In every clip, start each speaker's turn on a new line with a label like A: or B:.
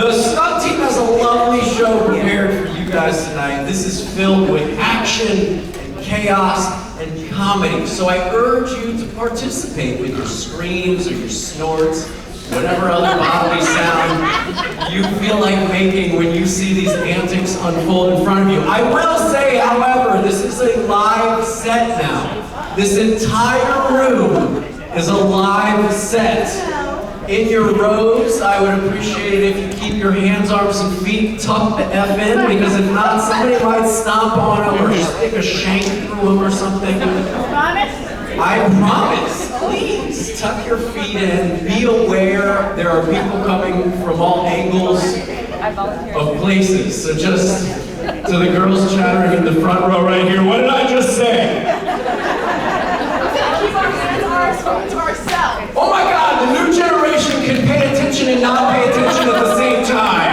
A: The Stunt team has a lovely show prepared for you guys tonight. This is filled with action and chaos and comedy. So I urge you to participate with your screams or your snorts, whatever other bodily sound you feel like making when you see these antics unfold in front of you. I will say, however, this is a live set now. This entire room is a live set. In your rows, I would appreciate it if you keep your hands, arms, and feet tucked the F in, because if not, somebody might stomp on them or stick a shank through them or something.
B: Promise?
A: I promise. Please, tuck your feet in. Be aware there are people coming from all angles of places. So just to the girls chattering in the front row right here, what did I just say?
B: Keep our hands, arms, to ourselves.
A: Oh my God, the new generation can pay attention and not pay attention at the same time.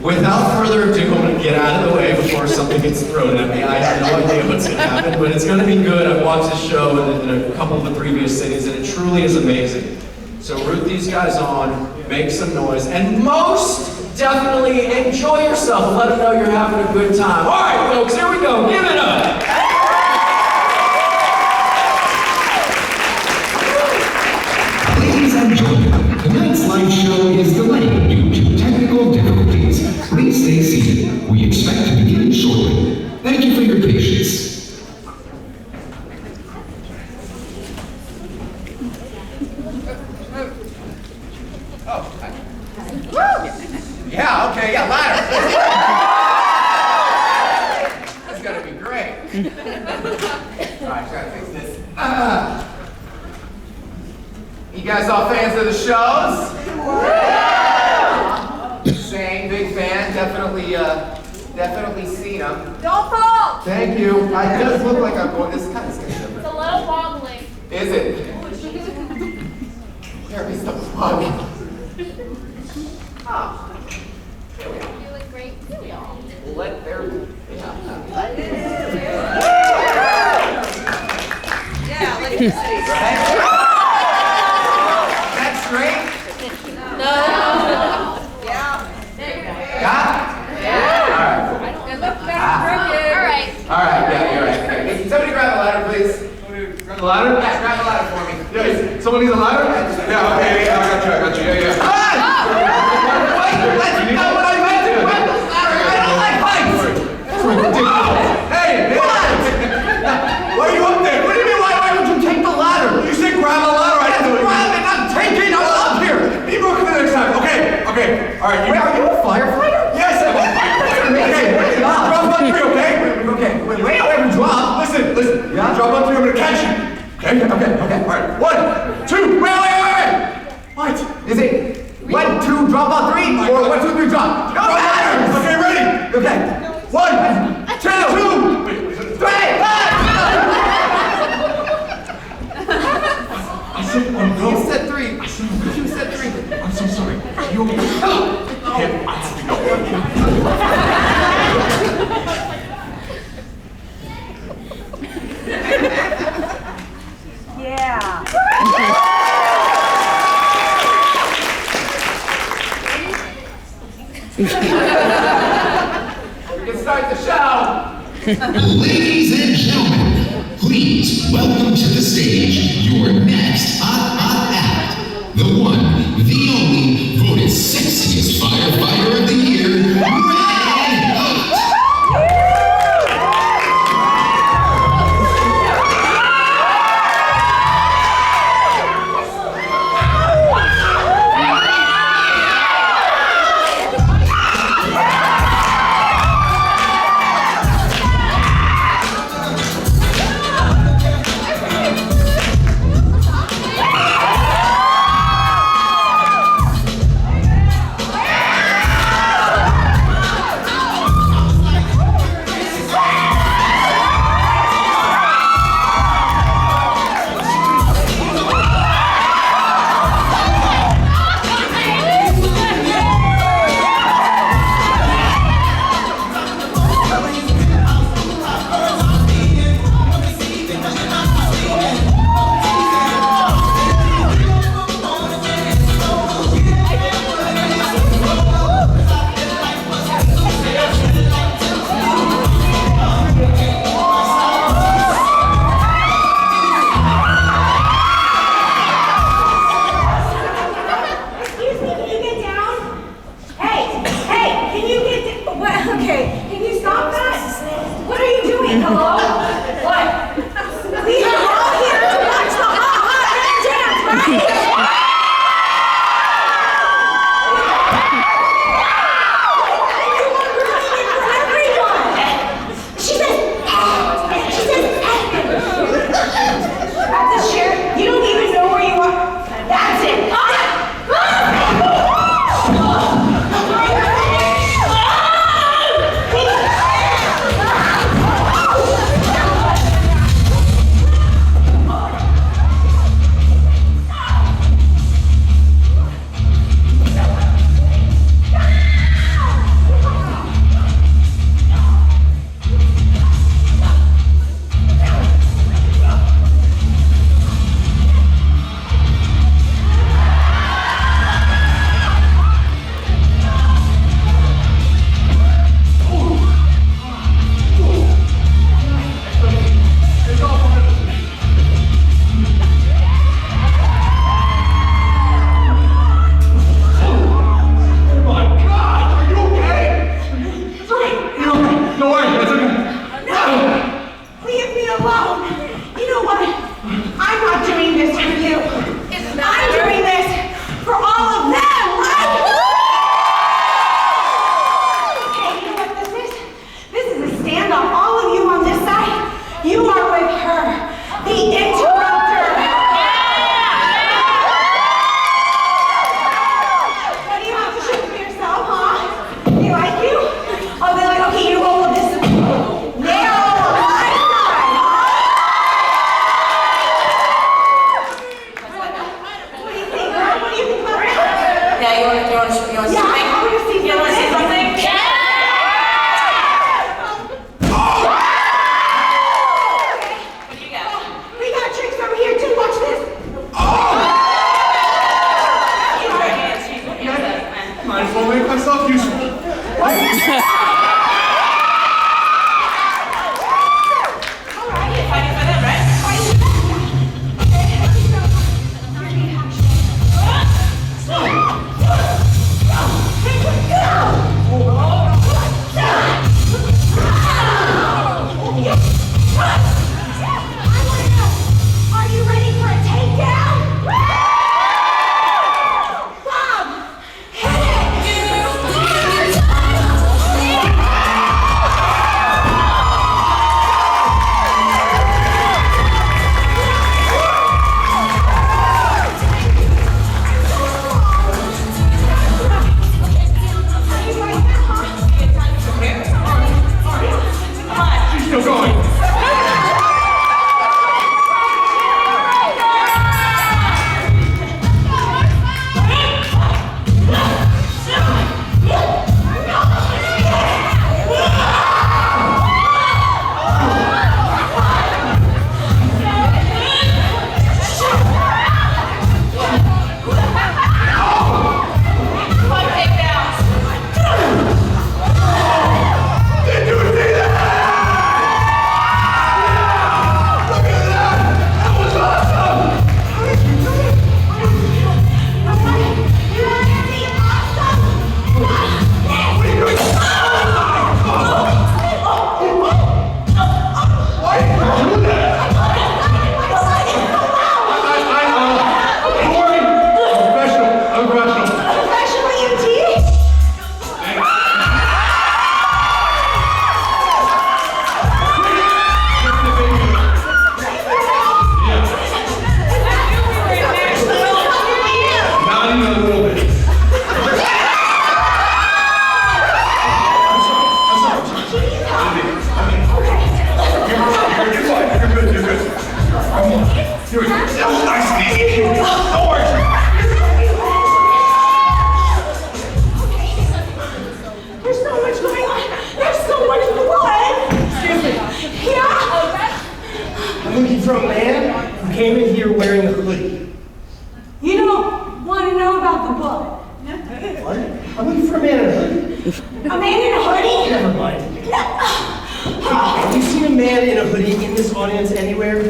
A: Without further ado, I'm going to get out of the way before something gets thrown at me. I have no idea what's going to happen, but it's going to be good. I've watched this show in a couple of the previous cities, and it truly is amazing. So root these guys on, make some noise, and most definitely enjoy yourself. Let them know you're having a good time. All right, folks, here we go. Give it up.
C: Ladies and gentlemen, tonight's live show is delayed due to technical difficulties. Please stay seated. We expect to begin shortly. Thank you for your patience.
A: Yeah, okay, yeah, ladder. That's gonna be great. Alright, try to fix this. You guys all fans of the shows? Same, big fan. Definitely seen them.
B: Don't fall!
A: Thank you. I just look like I'm going. This kind of scary.
B: It's a little wobbly.
A: Is it? There is the plug. Oh. Here we are.
B: You look great. Here we are.
A: Let there. Yeah.
B: Yeah, like this.
A: That's great.
B: No. Yeah. There you go.
A: Got it?
B: Yeah.
A: All right.
B: It looks better. All right.
A: All right. Yeah, you're right. Okay. Can somebody grab a ladder, please?
D: Grab the ladder?
A: Yeah, grab a ladder for me.
D: Yes. Someone needs a ladder? Yeah, okay, yeah, I got you, yeah, yeah.
A: Ah! Wait, that's not what I meant to. Grab the ladder. I don't like heights.
D: Hey!
A: What?
D: Why are you up there?
A: What do you mean? Why would you take the ladder?
D: You said grab a ladder, I didn't do it.
A: Grab it. I'm taking. I'm up here.
D: Be more the next time. Okay, alright.
A: Wait, are you a firefighter?
D: Yes, I'm a firefighter. Okay, drop on 3, okay?
A: Okay. Wait, I haven't dropped.
D: Listen.
A: Yeah?
D: Drop on 3, I'm gonna catch you. Okay? Alright, 1, 2, wait.
A: What? Is it 1, 2, drop on 3, or 1, 2, 3, drop? No matters.
D: Okay, ready?
A: Okay. 1, 2, 3.
D: I said, oh no.
A: You said 3. You said 3.
D: I'm so sorry. You okay? Okay, I have to go.
B: Yeah.
A: We can start the show.
C: Ladies and gentlemen, please welcome to the stage your next hot act. The one, the only, voted sexiest firefighter of the year, Red Hot.
B: want to see something? You want to see something? Yeah! What do you got?
E: We got tricks over here too. Watch this.
D: Might as well make myself useful.
E: Are you ready for a takedown? Bob, hit it!
D: She's still going.
E: There's so much going on. There's so much blood.
F: Excuse me.
E: Yeah.
F: I'm looking for a man who came in here wearing a hoodie.
E: You don't want to know about the blood.
F: What? I'm looking for a man in a hoodie.
E: A man in a hoodie?
F: Never mind. Have you seen a man in a hoodie in this audience anywhere?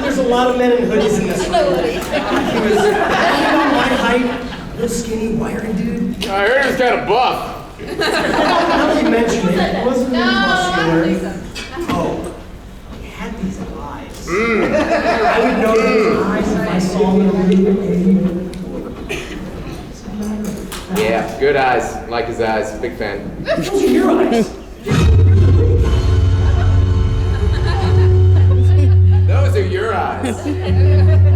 F: There's a lot of men in hoodies in this room. He was my height, little skinny, wiry dude.
G: I heard he was kind of buff.
F: Now that you mention it, he wasn't really muscular. Oh, he had these eyes. I would know those eyes if I saw them in a room.
G: Yeah, good eyes. Like his eyes. Big fan.
F: Those are your eyes.
G: Those are your eyes.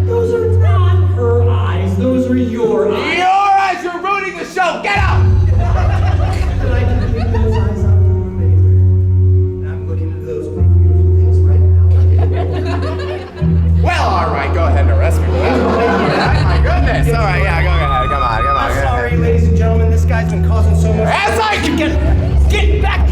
F: Those are not her eyes. Those are your eyes.
G: Your eyes! You're ruining the show! Get out!
F: But I can pick those eyes out from the paper. And I'm looking at those big, beautiful things right now.
G: Well, alright, go ahead and arrest me for that. My goodness. Alright, yeah, go ahead. Come on.
F: I'm sorry, ladies and gentlemen. This guy's been causing so much.
G: As I can
F: Get back!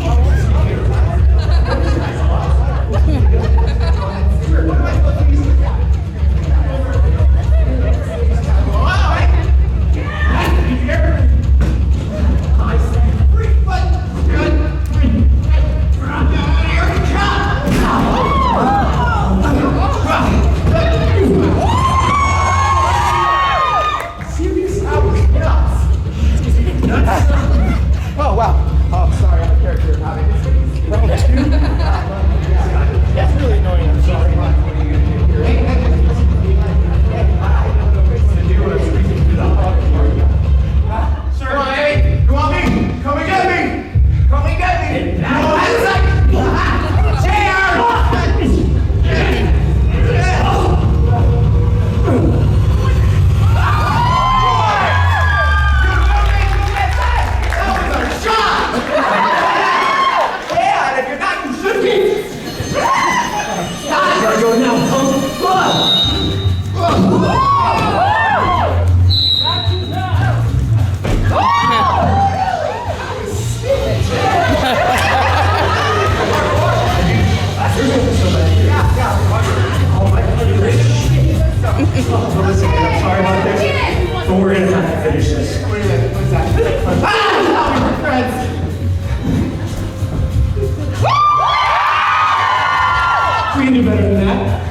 F: that.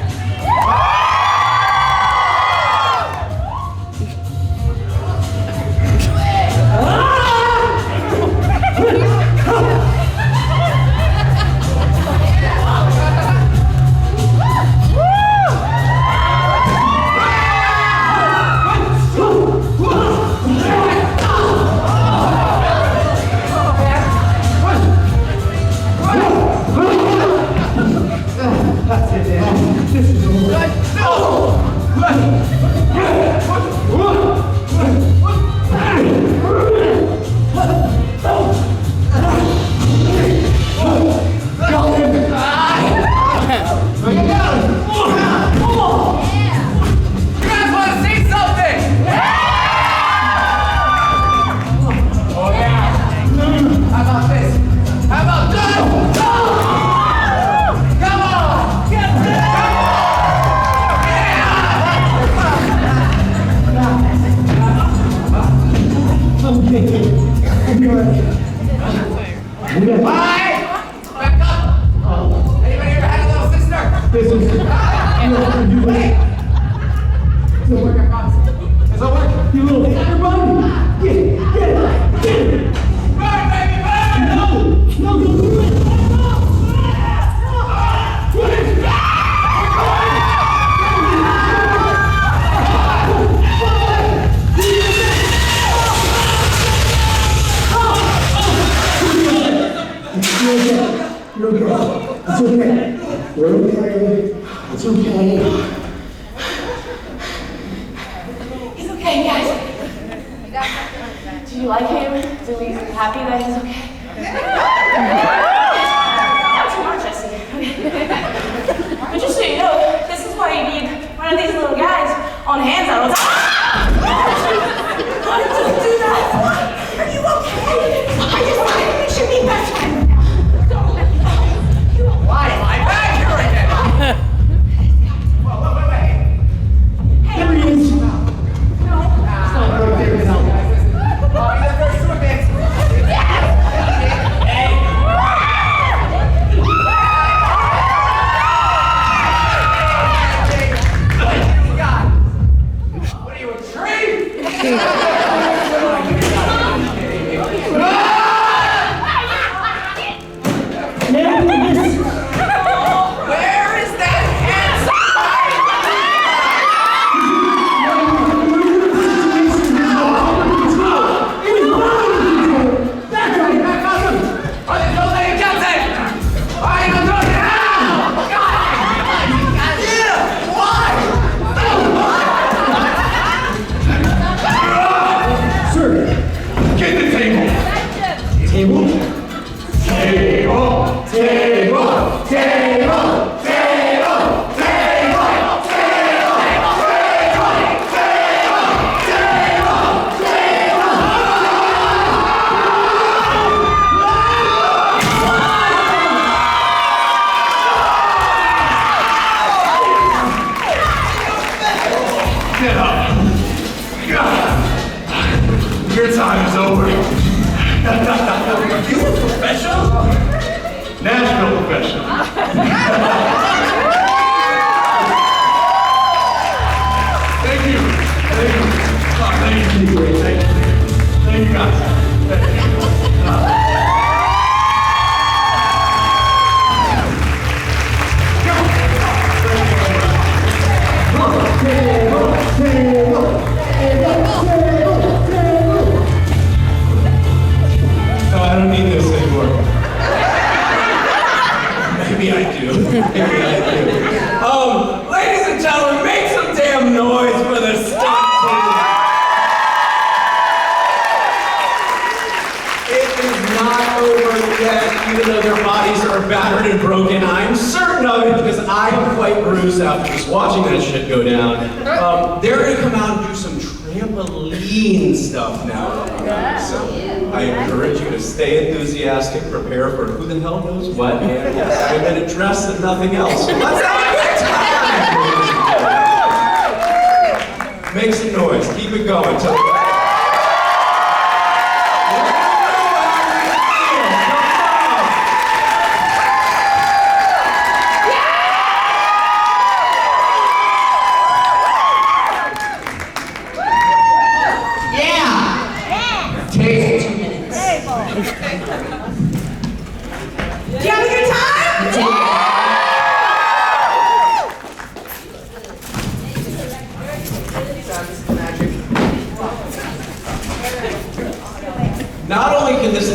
F: That's it, man. This is over.
B: He's okay, guys. Do you like him? Do we happy that he's okay? Not too much, I see. But just so you know, this is why you need one of these little guys on hands all the time. Why did you do that? Are you okay? I just wanted we should be best friends now.
G: Why am I back here again? Wait. Hey,
F: There he is.
G: what are you, a tree? Where is that handsome
D: Get the table.
F: Table?
D: Table. Table. Table. Table. Get up. Your time is over. You a professional? Nashville professional. Thank you. Thank you. Oh, thank you. Thank you. Thank you guys. Thank you. No, I don't need this anymore. Maybe I do. Maybe I do. Ladies and gentlemen, make some damn noise for the Stunt team. It is not over yet, even though their bodies are battered and broken. I'm certain of it because I'm quite bruised after just watching that shit go down. They're gonna come out and do some trampoline stuff now. So I encourage you to stay enthusiastic, prepare for who the hell knows what, and yes, I'm gonna dress and nothing else. So let's have a good time! Make some noise, keep it going.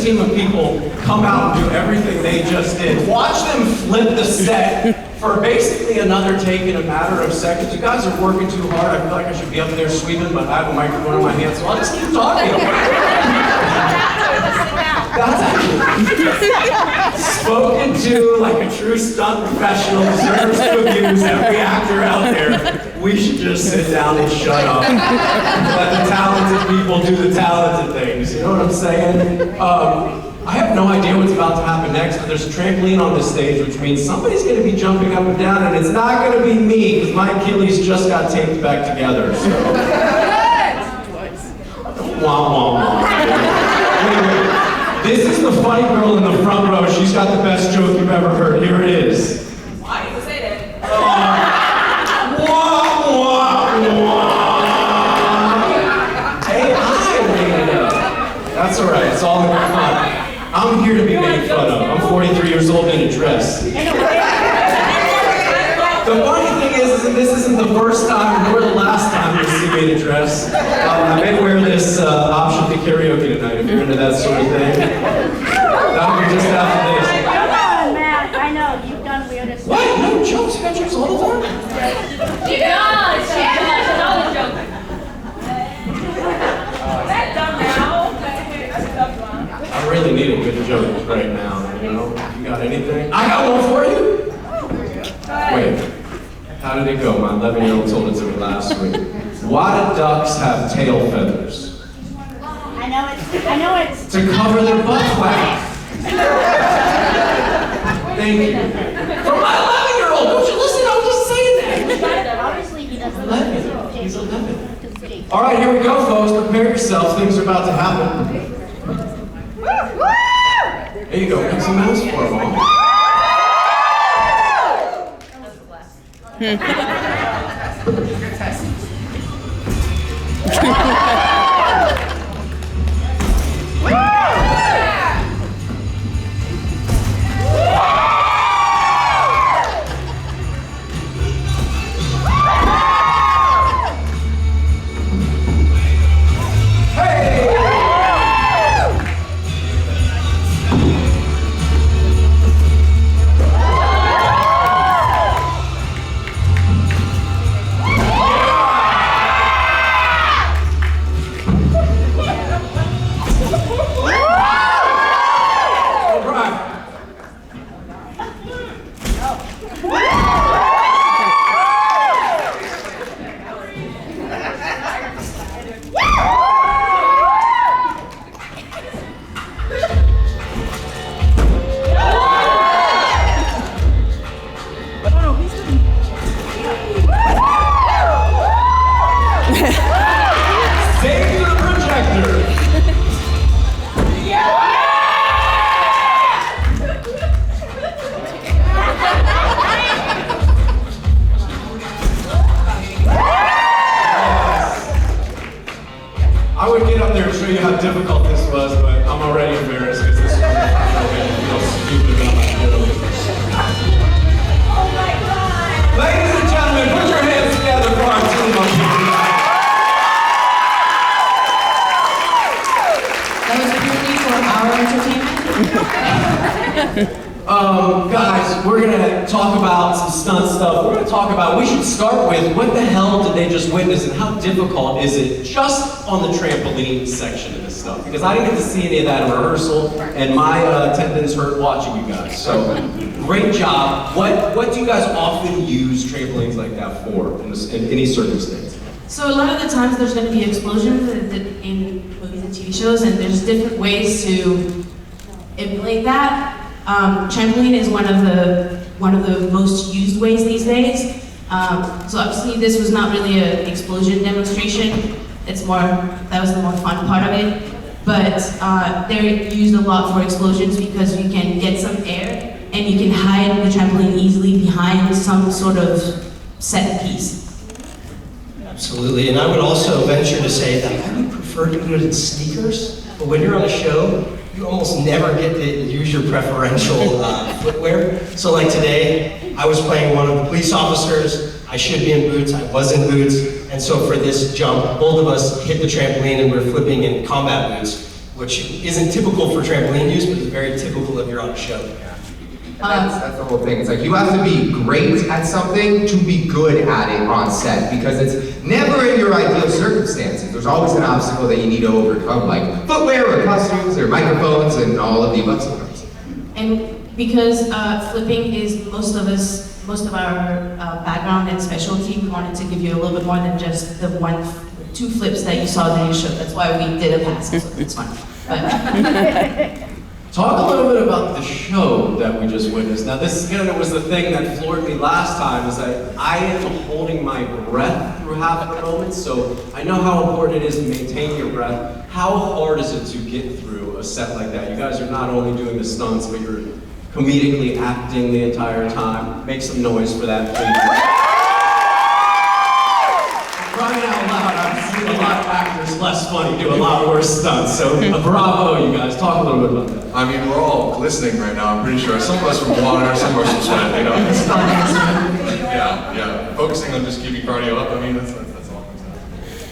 D: this team of people come out and do everything they just did. Watch them flip the set for basically another take in a matter of seconds. You guys are working too hard. I feel like I should be up there sweeping, but I have a microphone in my hand, so I'll just keep talking. That's actually spoken to like a true stunt professional, deserves to abuse every actor out there. We should just sit down and shut up. Let the talented people do the talented things. You know what I'm saying? I have no idea what's about to happen next, but there's a trampoline on this stage, which means somebody's going to be jumping up and down, and it's not going to be me, because my Achilles just got taped back together. So. Wah, wah, wah. Anyway, this is the funny girl in the front row. She's got the best joke you've ever heard. Here it is.
B: Why do you say that?
D: Wah, wah, wah. Hey, I made it up. That's all right. It's all in fun. I'm here to be made fun of. I'm 43 years old in a dress. The funny thing is this isn't the first time nor the last time you'll see me in a dress. I may wear this option to karaoke tonight if you're into that sort of thing. That'll be just after this.
E: Come on, Matt. I know, you've done weirdest stuff.
D: What? No jokes? You got jokes all the time?
B: It's all a joke. That's dumb now. That's a tough one.
D: I really need a good joke right now, you know? You got anything? I got one for you! Wait, how did it go? My 11-year-old told it to me last week. Why do ducks have tail feathers?
E: I know it's.
D: To cover their butt flap. Thank you. From my 11-year-old, don't you listen? I was just saying that.
E: Obviously, he doesn't.
D: 11. He's 11. All right, here we go, folks. Prepare yourselves. Things are about to happen. There you go. Make some noise for them all. I would get up there and show you how difficult this was, but I'm already embarrassed because this is feel stupid about my joke.
B: Oh my God!
D: Ladies and gentlemen, put your hands together for our team up here.
H: That was purely for our entertainment.
D: Guys, we're gonna talk about some stunt stuff. We're gonna talk about, we should start with what the hell did they just witness and how difficult is it just on the trampoline section of this stuff? Because I didn't get to see any of that in rehearsal and my attendance hurt watching you guys. So, great job. What do you guys often use trampolines like that for in any circumstance?
H: So a lot of the times there's going to be explosions in movies and TV shows, and there's different ways to emulate that. Trampoline is one of the most used ways these days. So obviously this was not really an explosion demonstration. That was the more fun part of it. But they're used a lot for explosions because you can get some air and you can hide the trampoline easily behind some sort of set piece.
F: Absolutely, and I would also venture to say that I would prefer to do it in sneakers, but when you're on a show, you almost never get to use your preferential footwear. So like today, I was playing one of the police officers, I should be in boots, I was in boots, and so for this jump, both of us hit the trampoline and we're flipping in combat boots, which isn't typical for trampoline use, but is very typical if you're on a show.
G: That's the whole thing. It's like you have to be great at something to be good at it on set, because it's never in your ideal circumstances. There's always an obstacle that you need to overcome, like footwear or costumes or microphones and all of the above things.
H: And because flipping is most of our background and specialty, we wanted to give you a little bit more than just the two flips that you saw in your show. That's why we did a pass, so it's fun. But
D: Talk a little bit about the show that we just witnessed. Now, this kind of was the thing that floored me last time, is that I am holding my breath through half of the moments, so I know how important it is to maintain your breath. How hard is it to get through a set like that? You guys are not only doing the stunts, but you're comedically acting the entire time. Make some noise for that, please. Crying out loud, I've seen a lot of actors less funny do a lot worse stunts, so bravo, you guys. Talk a little bit about that.
I: I mean, we're all glistening right now, I'm pretty sure. Some of us from water, some of us from sweat, you know. Yeah. Focusing on just keeping cardio up, I mean, that's all.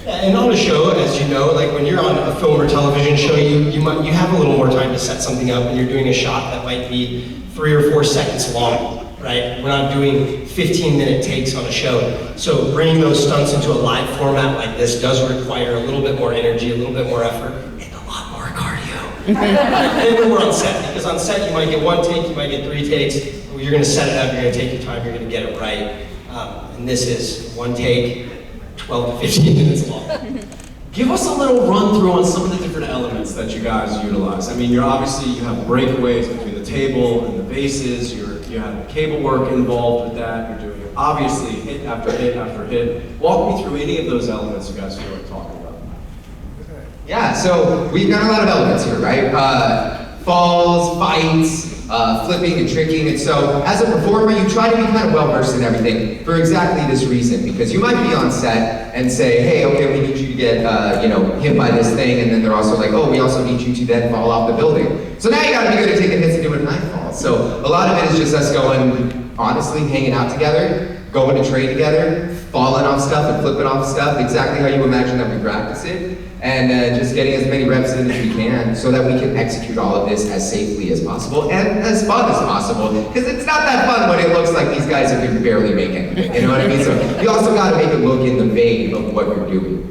F: Yeah, and on a show, as you know, like when you're on a film or television show, you have a little more time to set something up, and you're doing a shot that might be 3 or 4 seconds long, right? We're not doing 15-minute takes on a show. So bringing those stunts into a live format like this does require a little bit more energy, a little bit more effort, and a lot more cardio. And when we're on set, because on set you might get 1 take, you might get 3 takes. You're going to set it up, you're going to take your time, you're going to get it right. And this is 1 take, 12 to 15 minutes long.
D: Give us a little run through on some of the different elements that you guys utilize. I mean, you have breakaways between the table and the bases, you have cable work involved with that, you're doing obviously hit after hit after hit. Walk me through any of those elements you guys feel like talking about.
G: Yeah, so we've got a lot of elements here, right? Falls, fights, flipping and tricking, and so as a performer, you try to be kind of well-versed in everything for exactly this reason, because you might be on set and say, hey, okay, we need you to get, hit by this thing, and then they're also like, oh, we also need you to then fall off the building. So now you gotta be good at taking hits and doing night falls. So a lot of it is just us going, honestly, hanging out together, going to train together, falling off stuff and flipping off stuff, exactly how you imagine that we practice it, and just getting as many reps in as we can so that we can execute all of this as safely as possible and as fun as possible, because it's not that fun when it looks like these guys have been barely making it, you know what I mean? So you also got to make it look in the vein of what you're doing.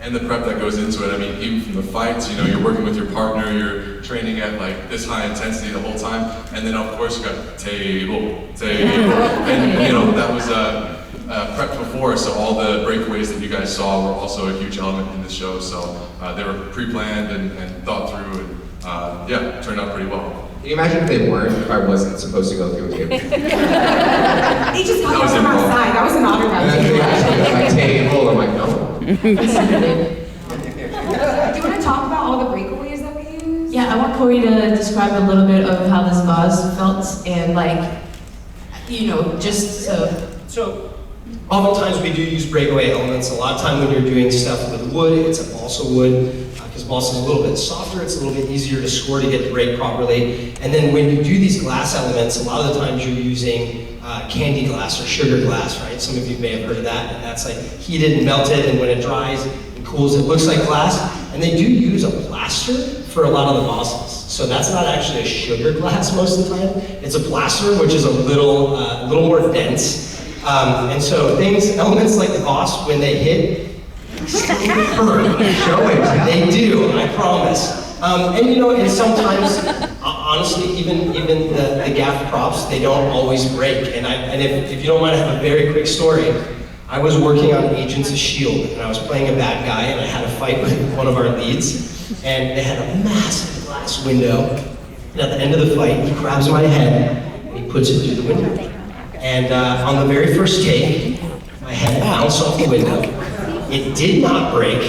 I: And the prep that goes into it, I mean, even from the fights, you're working with your partner, you're training at like this high intensity the whole time, and then of course you got table, and that was prepped before, so all the breakaways that you guys saw were also a huge element in the show, so they were pre-planned and thought through, and yeah, turned out pretty well.
G: Can you imagine if they weren't, if I wasn't supposed to go through a table?
E: They just got us from our side. That was an autograph.
G: And then they actually got my table, I'm like, no.
E: Do you want to talk about all the breakaways that we use?
H: yeah, I want Corey to describe a little bit of how this vase felt and just so.
F: So, oftentimes we do use breakaway elements. A lot of time when you're doing stuff with wood, it's a balsa wood, because balsa is a little bit softer, it's a little bit easier to score to get the break properly. And then when you do these glass elements, a lot of the times you're using candy glass or sugar glass, right? Some of you may have heard of that, and that's like heated and melted, and when it dries and cools, it looks like glass. And they do use a plaster for a lot of the vases. So that's not actually a sugar glass most of the time. It's a plaster, which is a little more dense. And so elements like the vase, when they hit, they do, I promise. And sometimes, honestly, even the gaff props, they don't always break. And if you don't mind, I have a very quick story. I was working on Agents of S.H.I.E.L.D., and I was playing a bad guy, and I had a fight with one of our leads, and they had a massive glass window. And at the end of the fight, he grabs my head, and he puts it through the window. And on the very first take, my head bounced off the window. It did not break.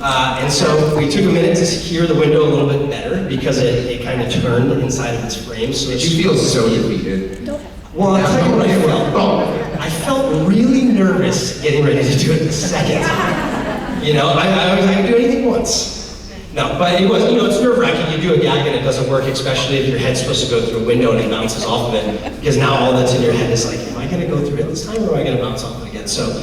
F: And so we took a minute to secure the window a little bit better because it kind of turned inside of its frame. So
G: Did you feel so defeated?
F: Well, I'll tell you what I felt. I felt really nervous getting ready to do it the second time. I could do anything once. No, but it was, it's nerve-wracking. You do a gag and it doesn't work, especially if your head's supposed to go through a window and it bounces off of it, because now all that's in your head is like, am I gonna go through it this time or am I gonna bounce off it again? So,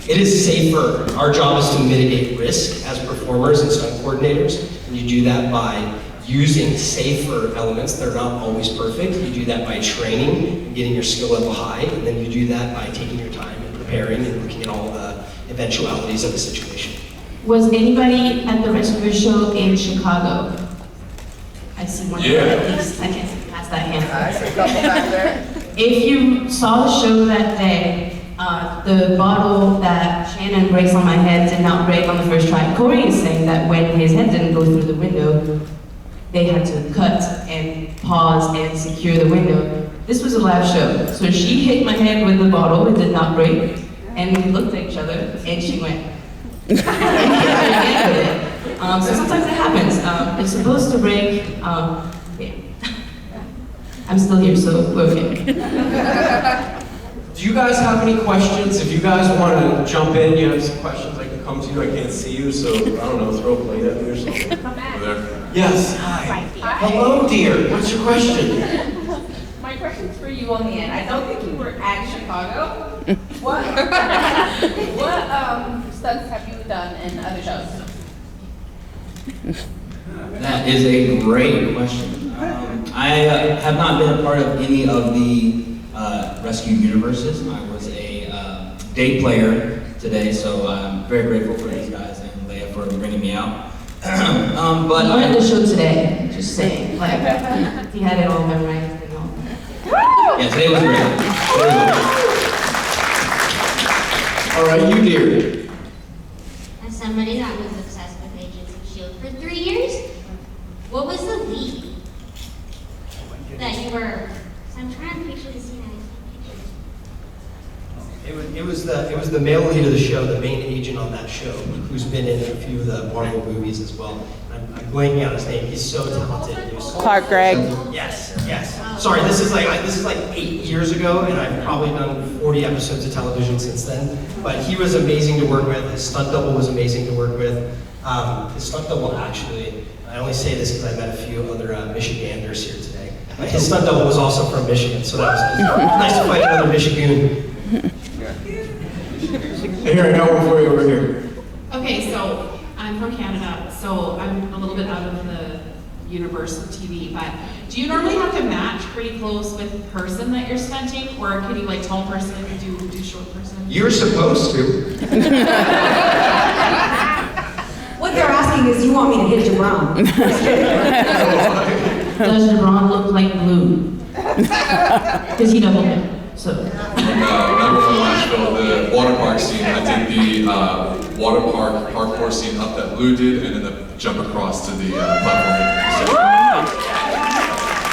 F: it is safer. Our job is to mitigate risk as performers and stunt coordinators. And you do that by using safer elements. They're not always perfect. You do that by training and getting your skill level high, and then you do that by taking your time and preparing and looking at all the eventualities of the situation.
H: Was anybody at the RescueVerse show in Chicago? I see one at least. I can't see past that hand.
E: I see a couple back there.
H: If you saw the show that day, the bottle that Shannon breaks on my head did not break on the first try. Corey is saying that when his head didn't go through the window, they had to cut and pause and secure the window. This was a live show, so she hit my head with the bottle, it did not break, and we looked at each other, and she went, and hit me again with it. So sometimes it happens. It's supposed to break, yeah. I'm still here, so we're okay.
D: Do you guys have any questions? If you guys want to jump in, you have some questions, I can come to you. I can't see you, so I don't know, throw a plate at me or something.
I: Over there.
D: Yes, hi. Hello, dear. What's your question?
E: My question's for you on the end. I don't think you were at Chicago. What stunts have you done in other shows?
J: That is a great question. I have not been a part of any of the Rescue universes. I was a day player today, so I'm very grateful for these guys and Leia for bringing me out. But
H: He wanted the show today, just saying. Like, he had it all memorized and all.
J: yeah, today was great.
D: All right, you dear.
K: As somebody that was obsessed with Agents of S.H.I.E.L.D. for 3 years, what was the lead that you were? So I'm trying to picture the scene.
F: It was the male lead of the show, the main agent on that show, who's been in a few of the Marvel movies as well. I'm blanking out his name. He's so talented.
E: Clark Gregg.
F: Yes. Sorry, this is like 8 years ago, and I've probably done 40 episodes of television since then. But he was amazing to work with. His stunt double was amazing to work with. His stunt double actually, I only say this because I met a few other Michiganders here today. His stunt double was also from Michigan, so that was nice to fight another Michigan.
D: Here, I got one for you over here.
L: Okay, so I'm from Canada, so I'm a little bit out of the universe of TV, but do you normally have to match pretty close with the person that you're stunting, or can you like tall person do short person?
G: You're supposed to.
E: What they're asking is, do you want me to hit Jabron?
H: Does LeBron look like blue? Because he doubled him, so.
I: Number one Nashville, the water park scene. I did the water park parkour scene up that Lou did, and then the jump across to the platform.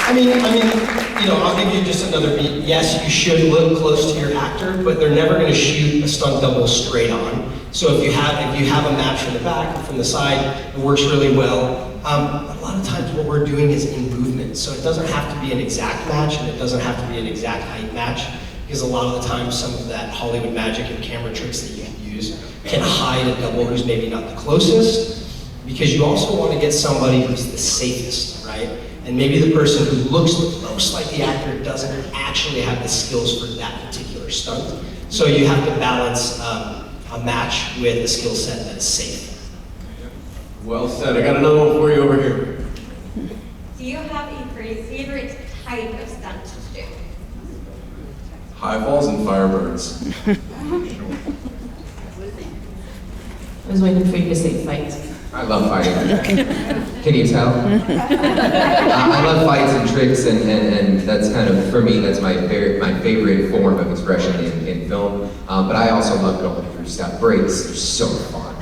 F: I mean, I'll give you just another beat. Yes, you should look close to your actor, but they're never going to shoot a stunt double straight on. So if you have a match from the back or from the side, it works really well. But a lot of times what we're doing is in movement, so it doesn't have to be an exact match, and it doesn't have to be an exact height match, because a lot of the times some of that Hollywood magic and camera tricks that you can use can hide a double who's maybe not the closest, because you also want to get somebody who's the safest, right? And maybe the person who looks the most like the actor doesn't actually have the skills for that particular stunt. So you have to balance a match with a skill set that is safe.
D: Well said. I got another one for you over here.
K: Do you have a favorite type of stunt to do?
I: High falls and firebirds.
H: I was waiting for you to say fight.
G: I love fighting. Can you tell? I love fights and tricks, and that's kind of, for me, that's my favorite form of expression in film. But I also love going through stuff. Breaks are so fun.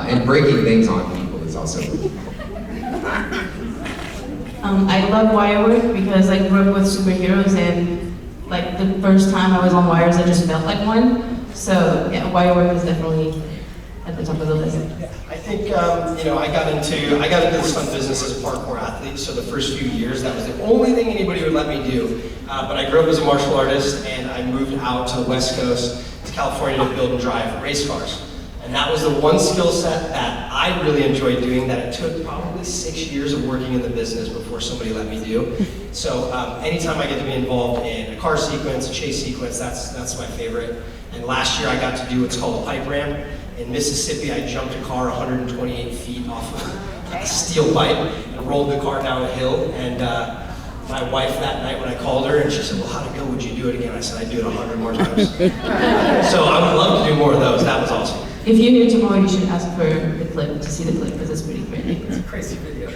G: And breaking things on people is also really fun.
H: I love wire work because I grew up with superheroes, and like the first time I was on wires, I just felt like one. So yeah, wire work is definitely at the top of the list.
F: I think I got into the stunt business as a parkour athlete. So the first few years, that was the only thing anybody would let me do. But I grew up as a martial artist, and I moved out to the West Coast to California to build and drive race cars. And that was the one skill set that I really enjoyed doing, that it took probably 6 years of working in the business before somebody let me do. So anytime I get to be involved in a car sequence, a chase sequence, that's my favorite. And last year I got to do what's called a pipe ramp. In Mississippi, I jumped a car 128 feet off a steel pipe and rolled the car down a hill. And my wife that night when I called her, and she said, well, how'd it go? Would you do it again? I said, I'd do it 100 more times. So I would love to do more of those. That was awesome.
H: If you're here tomorrow, you should ask for the clip, to see the clip, because it's pretty great.
F: It's a crazy video.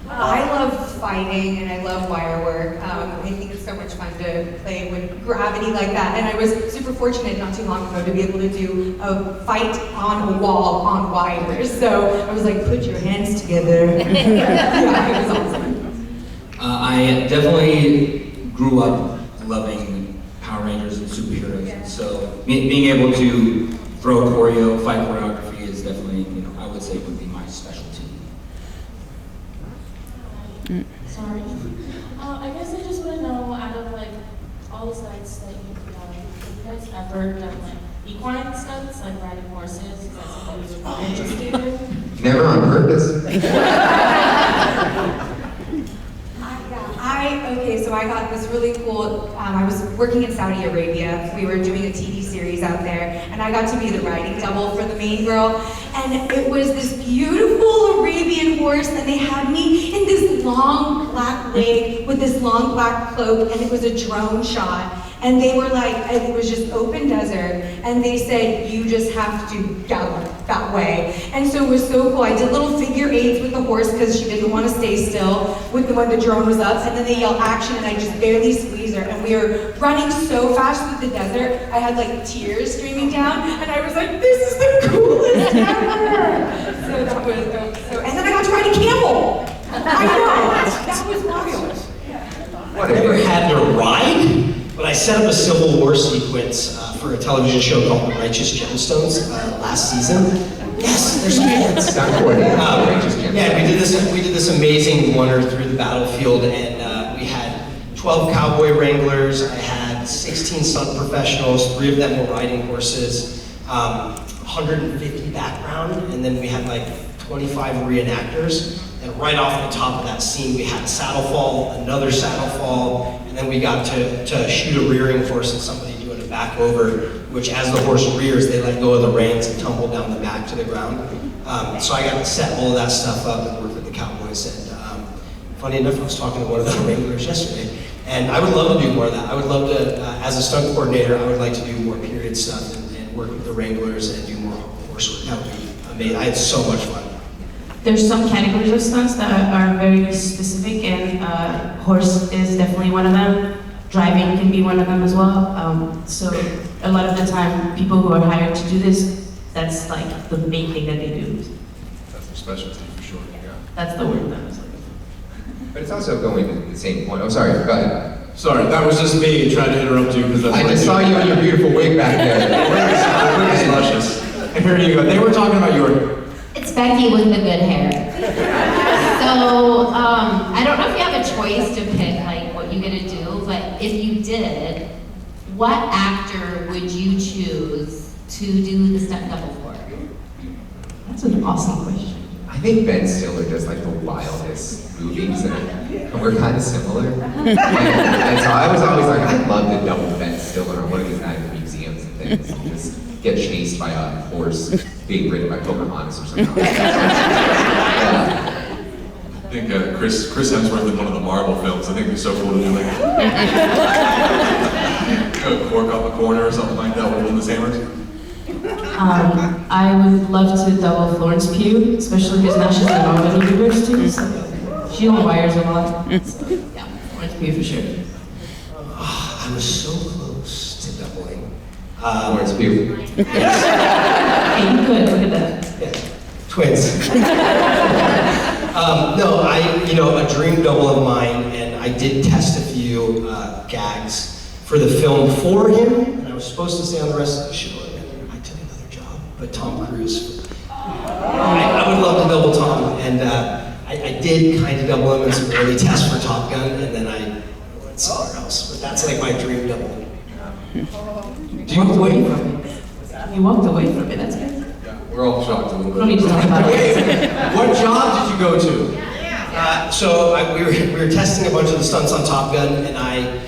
M: I love fighting and I love wire work. I think it's so much fun to play with gravity like that. And I was super fortunate not too long ago to be able to do a fight on a wall on wires. So I was like, put your hands together. Yeah, it was awesome.
J: I definitely grew up loving Power Rangers and superheroes. So being able to throw a choreo, fight choreography is definitely, I would say would be my specialty.
B: Sorry. I guess I just want to know, out of like all the stunts that you've done, have you guys ever done like equine stunts, like riding horses? Is that something you're really interested in?
G: Never on purpose.
M: Okay, so I got this really cool, I was working in Saudi Arabia. We were doing a TV series out there, and I got to be the riding double for the main girl. And it was this beautiful Arabian horse, and they had me in this long black wig with this long black cloak, and it was a drone shot. And they were like, it was just open desert, and they said, you just have to gallop that way. And so it was so cool. I did little figure eights with the horse because she didn't want to stay still when the drone was up, and then they yelled action, and I just barely squeezed her. And we were running so fast through the desert, I had like tears streaming down, and I was like, this is the coolest ever! So that was, and then I got to ride a camel! I know, that was wild.
F: I never had to ride, but I set up a Civil War sequence for a television show called The Righteous Gemstones last season. Yes, there's some kids. Yeah, we did this amazing wander through the battlefield, and we had 12 cowboy wranglers. I had 16 stunt professionals. 3 of them were riding horses. 150 background, and then we had like 25 reenactors. And right off the top of that scene, we had a saddle fall, another saddle fall, and then we got to shoot a rearing horse and somebody doing a back over, which as the horse rears, they let go of the reins and tumble down the back to the ground. So I got to set all of that stuff up and work with the cowboys. And funny enough, I was talking to one of the wranglers yesterday, and I would love to do more of that. I would love to, as a stunt coordinator, I would like to do more period stuff and work with the wranglers and do more horse work. That would be amazing. I had so much fun.
H: There's some categories of stunts that are very specific, and horse is definitely one of them. Driving can be one of them as well. So a lot of the time, people who are hired to do this, that's like the main thing that they do.
I: That's their specialty for sure. Yeah.
H: That's the word that I was looking for.
G: But it's also going to the same point. Oh, sorry, go ahead.
D: Sorry, that was just me trying to interrupt you because that's
G: I
D: what
G: just
D: do.
G: saw you in your beautiful wig back there.
D: The wig is luscious. And here you go. They were talking about your...
N: It's Becky with the good hair. So, I don't know if you have a choice to pick like what you get to do, but if you did, what actor would you choose to do the stunt double for?
H: That's an awesome question.
G: I think Ben Stiller does like the wildest movies, and we're kind of similar. And so I was always like, I'd love to double Ben Stiller on one of his night in museums and things, and just get chased by a horse being ridden by Pocahontas or something. Yeah.
I: I think Chris Hemsworth in one of the Marvel films. I think it'd be so cool to do like a cork off a corner or something like that with one of his hammers.
H: I would love to double Florence Pugh, especially because now she's in the Marvel universe too. So she on wires a lot. So, yeah, Florence Pugh for sure.
F: I was so close to doubling.
G: Florence Pugh.
H: Hey, you could, look at that.
F: Yeah, twins. No, a dream double of mine, and I did test a few gags for the film for him, and I was supposed to stay on the rest of the show, and then I took another job, but Tom Cruise. I would love to double Tom, and I did kind of double him in some early tests for Top Gun, and then I went somewhere else, but that's like my dream double.
H: You walked away from it. You walked away from it, that's good.
I: We're all shocked a little bit.
H: Don't need to talk about it.
D: What job did you go to?
F: So we were testing a bunch of the stunts on Top Gun, and I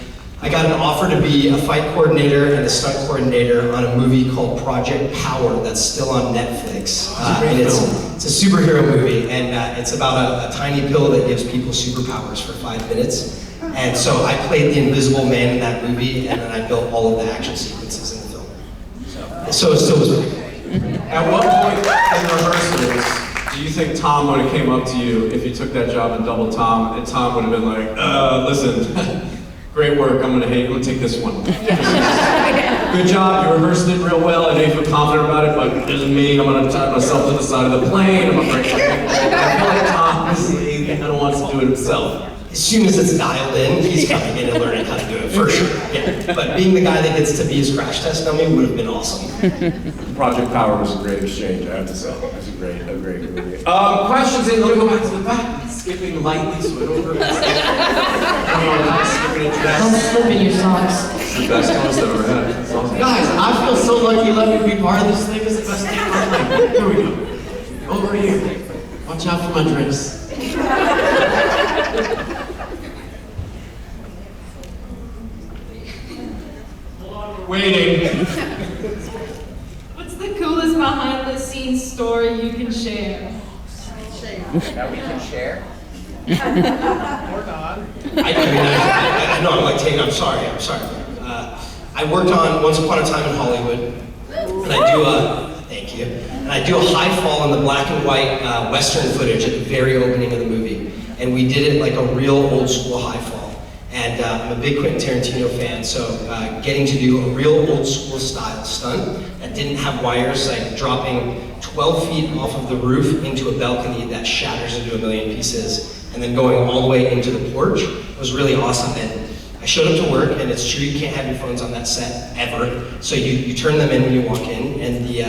F: I got an offer to be a fight coordinator and a stunt coordinator on a movie called Project Power that's still on Netflix. And it's a superhero movie, and it's about a tiny pill that gives people superpowers for 5 minutes. And so I played the Invisible Man in that movie, and then I built all of the action sequences in the film. So it still was really cool.
D: At what point in rehearsals do you think Tom would have came up to you if you took that job and doubled Tom, and Tom would have been like, listen, great work, I'm gonna take this one. Good job, you rehearsed it real well, I know you feel confident about it, but this is me, I'm gonna tie myself to the side of the plane, I'm gonna break my neck. I feel like Tom, he kind of wants to do it himself.
F: As soon as it's dialed in, he's coming in and learning how to do it, for sure. Yeah. But being the guy that gets to be his crash test dummy would have been awesome.
D: Project Power was a great exchange, I have to say. It was a great movie. Questions in, let me go back to the back. Skipping lightly so it over.
H: Don't slip in your socks.
D: It's the best host I've ever had. It's awesome.
A: Guys, I feel so lucky you let me be part of this thing. It's the best thing of my life. Here we go. Over here. Watch out for my dress.
D: Waiting.
L: What's the coolest behind the scenes story you can share?
G: That we can share?
F: I know, I'm like, Tate, I'm sorry. I worked on Once Upon a Time in Hollywood, and I do a high fall in the black and white Western footage at the very opening of the movie. And we did it like a real old school high fall. And I'm a big Quentin Tarantino fan, so getting to do a real old school style stunt that didn't have wires, like dropping 12 feet off of the roof into a balcony that shatters into a million pieces, and then going all the way into the porch was really awesome. And I showed up to work, and it's true you can't have your phones on that set ever, so you turn them in when you walk in, and the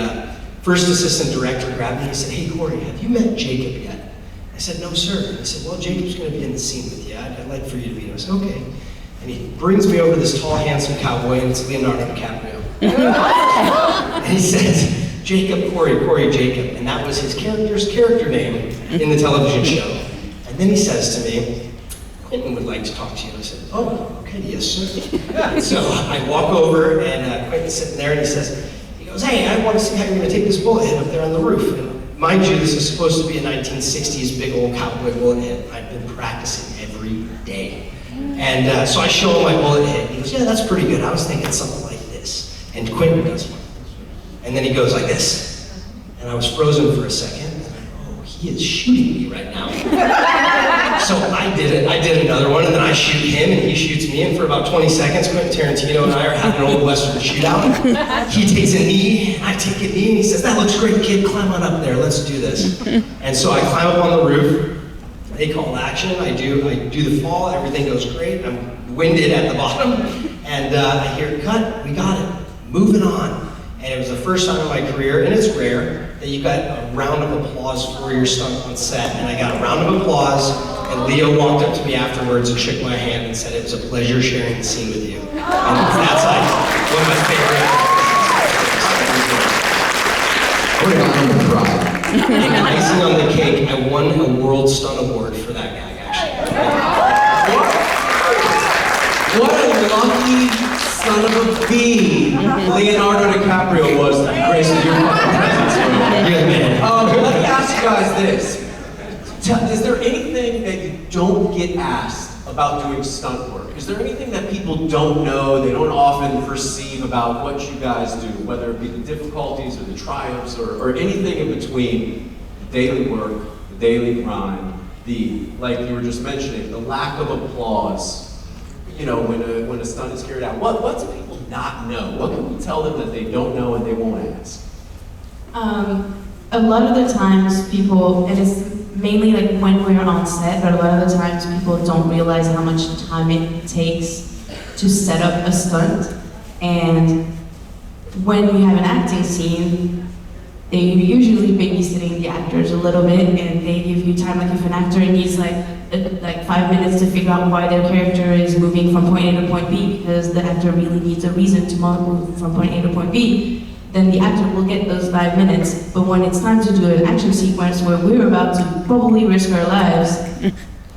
F: first assistant director grabbed me and he said, "Hey Corey, have you met Jacob yet?" I said, "No, sir." And he said, "Well, Jacob's going to be in the scene with you. I'd like for you to be there." I said, "Okay." And he brings me over this tall, handsome cowboy, and it's Leonardo DiCaprio. And he says, "Jacob, Corey, Jacob." And that was his character's character name in the television show. And then he says to me, "Quentin would like to talk to you." I said, "Oh, okay, yes, sir." So I walk over, and Quentin's sitting there, and he goes, "Hey, I want to see how you're going to take this bullet hit up there on the roof." And mind you, this is supposed to be a 1960s big old cowboy bullet hit. I've been practicing every day. And so I show him my bullet hit. He goes, "Yeah, that's pretty good. I was thinking something like this." And Quentin does one. And then he goes like this. And I was frozen for a second. And oh, he is shooting me right now. So I did another one, and then I shoot him, and he shoots me. And for about 20 seconds, Quentin Tarantino and I are having an old Western shootout. He takes a knee, and I take a knee, and he says, "That looks great, kid. Climb on up there. Let's do this." And so I climb up on the roof. They call action. I do the fall. Everything goes great. I'm winded at the bottom, and I hear cut. We got it. Moving on. And it was the first time in my career, and it's rare, that you got a round of applause for your stunt on set. And I got a round of applause, and Leo walked up to me afterwards and shook my hand and said, "It was a pleasure sharing the scene with you." And that's like one of my favorite.
G: We're on the pride.
F: And icing on the cake, I won a World Stunt Award for that gag, actually.
A: What a lucky son of a bee Leonardo DiCaprio was to grace with your fucking presence. Let me ask you guys this. Is there anything that you don't get asked about doing stunt work? Is there anything that people don't know, they don't often perceive about what you guys do, whether it be the difficulties or the triumphs or anything in between, the daily work, the daily grind, like you were just mentioning, the lack of applause, you know, when a stunt is carried out. What do people not know? What can we tell them that they don't know and they won't ask?
H: A lot of the times people, and it's mainly like when we're on set, but a lot of the times people don't realize how much time it takes to set up a stunt. And when we have an acting scene, they're usually babysitting the actors a little bit, and they give you time. Like if an actor needs like 5 minutes to figure out why their character is moving from point A to point B, because the actor really needs a reason to move from point A to point B, then the actor will get those 5 minutes. But when it's time to do an action sequence where we're about to probably risk our lives,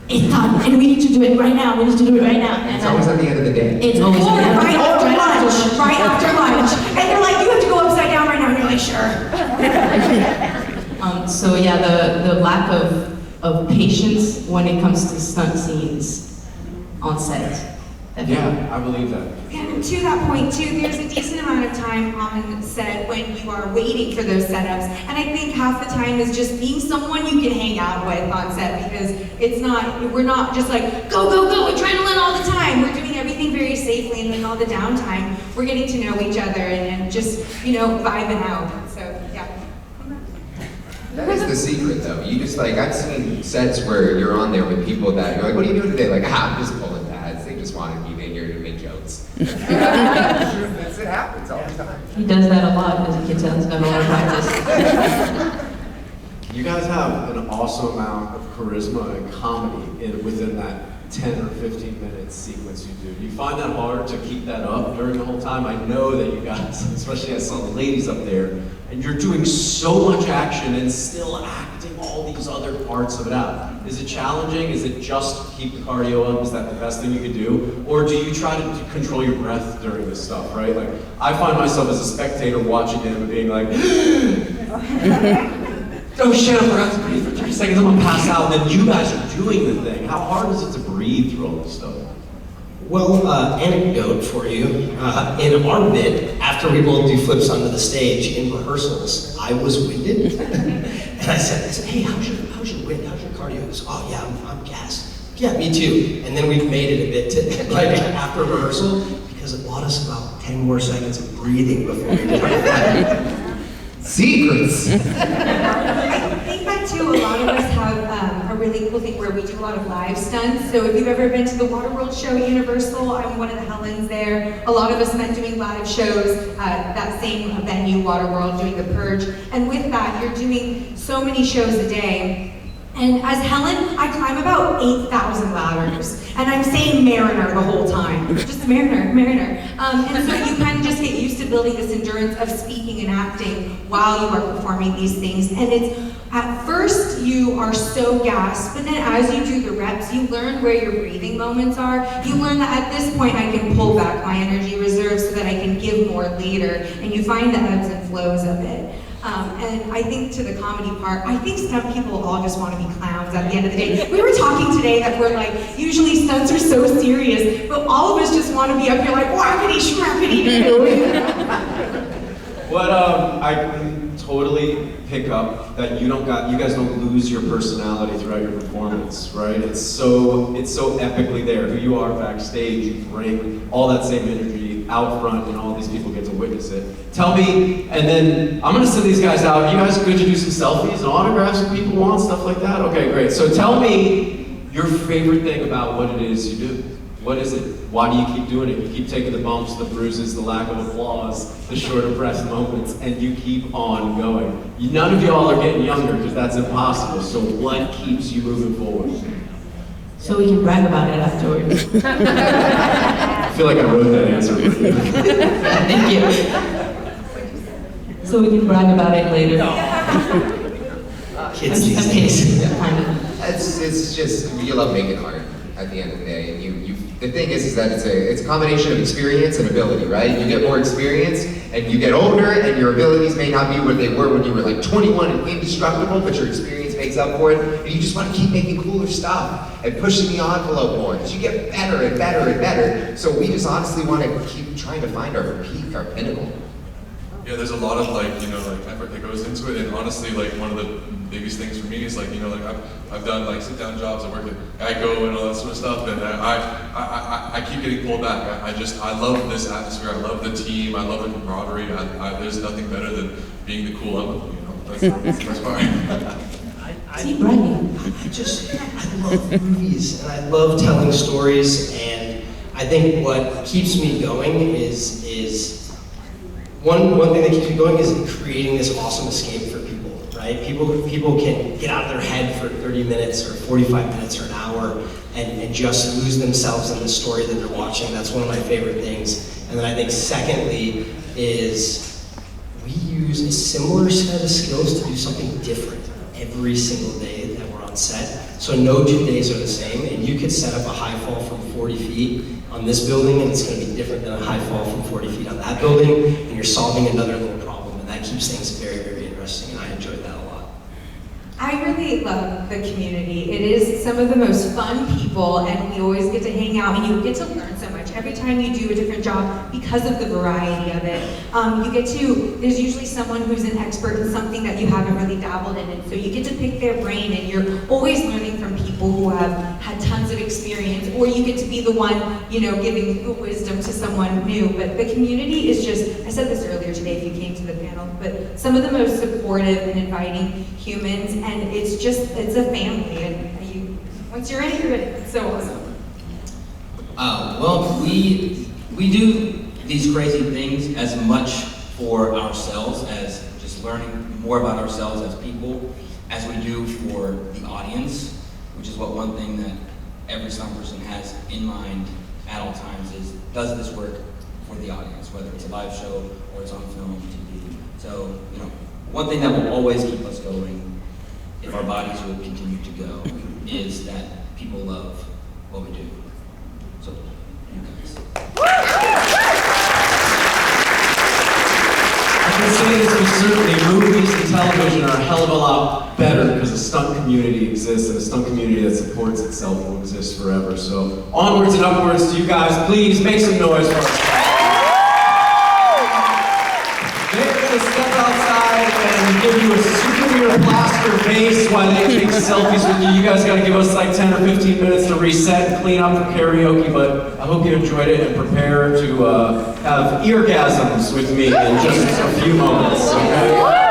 H: it's done, and we need to do it right now. We need to do it right now. And
G: It's always at the end of the day.
H: It's always
M: Or
H: at the end of the
M: right
H: day.
M: after lunch, right after lunch. And they're like, you have to go upside down right now. And you're like, sure.
H: So yeah, the lack of patience when it comes to stunt scenes on set.
D: Yeah, I believe that.
M: And to that point too, there's a decent amount of time on set when you are waiting for those setups. And I think half the time is just being someone you can hang out with on set, because we're not just like, go, go, go, adrenaline all the time. We're doing everything very safely, and then all the downtime, we're getting to know each other and just, vibing out. So, yeah.
G: That is the secret, though. You just I've seen sets where you're on there with people that you're like, what are you doing today? Like, I'm just pulling pads. They just wanted me in here to make jokes. It happens all the time.
H: He does that a lot, as a kid sounds got a lot of practice.
D: You guys have an awesome amount of charisma and comedy within that 10 or 15 minute sequence you do. Do you find that hard to keep that up during the whole time? I know that you guys, especially I saw the ladies up there, and you're doing so much action and still acting all these other parts of it out. Is it challenging? Is it just keep the cardio up? Is that the best thing you could do? Or do you try to control your breath during this stuff, right? Like, I find myself as a spectator watching them and being like, oh shit, I forgot to breathe for 3 seconds, I'm gonna pass out. And then you guys are doing the thing. How hard is it to breathe through all this stuff?
F: Well, anecdote for you. In our bit, after we both do flips onto the stage in rehearsals, I was winded. And I said, hey, how's your wind? How's your cardio? He goes, oh yeah, I'm gassed. Yeah, me too. And then we've made it a bit to, after rehearsal, because it bought us about 10 more seconds of breathing before we did it.
G: Secrets.
M: I think that too, a lot of us have a really cool thing where we do a lot of live stunts. So if you've ever been to the Waterworld show at Universal, I'm one of the Helens there. A lot of us met doing live shows at that same venue, Waterworld, doing The Purge. And with that, you're doing so many shows a day. And as Helen, I climb about 8,000 ladders. And I'm saying Mariner the whole time. Just Mariner, Mariner. And so you kind of just get used to building this endurance of speaking and acting while you are performing these things. And it's, at first, you are so gassed, but then as you do the reps, you learn where your breathing moments are. You learn that at this point, I can pull back my energy reserves so that I can give more later. And you find the ebbs and flows of it. And I think to the comedy part, I think stunt people all just want to be clowns at the end of the day. We were talking today that we're like, usually stunts are so serious, but all of us just want to be up here like, whackity schmackity.
D: What I can totally pick up that you guys don't lose your personality throughout your performance, right? It's so epically there. Who you are backstage, you bring all that same energy out front, and all these people get to witness it. Tell me, and then I'm gonna send these guys out. You guys good to do some selfies and autographs if people want, stuff like that? Okay, great. So tell me your favorite thing about what it is you do. What is it? Why do you keep doing it? You keep taking the bumps, the bruises, the lack of applause, the short of breath moments, and you keep on going. None of y'all are getting younger because that's impossible. So what keeps you moving forward?
H: So we can brag about it afterwards.
D: I feel like I wrote that answer for you.
H: Thank you. So we can brag about it later.
F: Kids these days.
G: It's just, you love making art at the end of the day. And the thing is that it's a combination of experience and ability, right? You get more experience and you get older and your abilities may not be what they were when you were like 21 and indestructible, but your experience makes up for it. And you just want to keep making cooler stuff and pushing the envelope more because you get better and better and better. So we just honestly want to keep trying to find our peak, our pinnacle.
I: Yeah, there's a lot of effort that goes into it, and honestly, one of the biggest things for me is I've done sit-down jobs, I work at Geico and all that sort of stuff, and I keep getting pulled back. I love this atmosphere, I love the team, I love the camaraderie. There's nothing better than being the cool uncle, That's the best part.
H: Keep bragging.
F: I love movies and I love telling stories, and I think what keeps me going is one thing that keeps me going is creating this awesome escape for people, right? People can get out of their head for 30 minutes or 45 minutes or an hour and just lose themselves in the story that they're watching. That's one of my favorite things. And then I think secondly is we use a similar set of skills to do something different every single day that we're on set. So no 2 days are the same, and you could set up a high fall from 40 feet on this building, and it's going to be different than a high fall from 40 feet on that building, and you're solving another little problem, and that keeps things very, very interesting, and I enjoyed that a lot.
M: I really love the community. It is some of the most fun people, and we always get to hang out, and you get to learn so much every time you do a different job because of the variety of it. There's usually someone who's an expert in something that you haven't really dabbled in, and so you get to pick their brain, and you're always learning from people who have had tons of experience, or you get to be the one, giving the wisdom to someone new. But the community is just, I said this earlier today if you came to the panel, but some of the most supportive and inviting humans, and it's a family, and once you're in it, you're in it. It's so awesome.
J: Well, we do these crazy things as much for ourselves as just learning more about ourselves as people, as we do for the audience, which is one thing that every stunt person has in mind at all times is, does this work for the audience, whether it's a live show or it's on film, TV. So, one thing that will always keep us going, if our bodies will continue to go, is that people love what we do. So, you guys.
D: I can say this for certainty, movies and television are a hell of a lot better because a stunt community exists, and a stunt community that supports itself will exist forever. So onwards and upwards to you guys. Please make some noise for us. They're going to step outside and give you a superior plaster face while they take selfies with you. You guys got to give us like 10 or 15 minutes to reset and clean up for karaoke, but I hope you enjoyed it and prepare to have eargasms with me in just a few moments. Okay?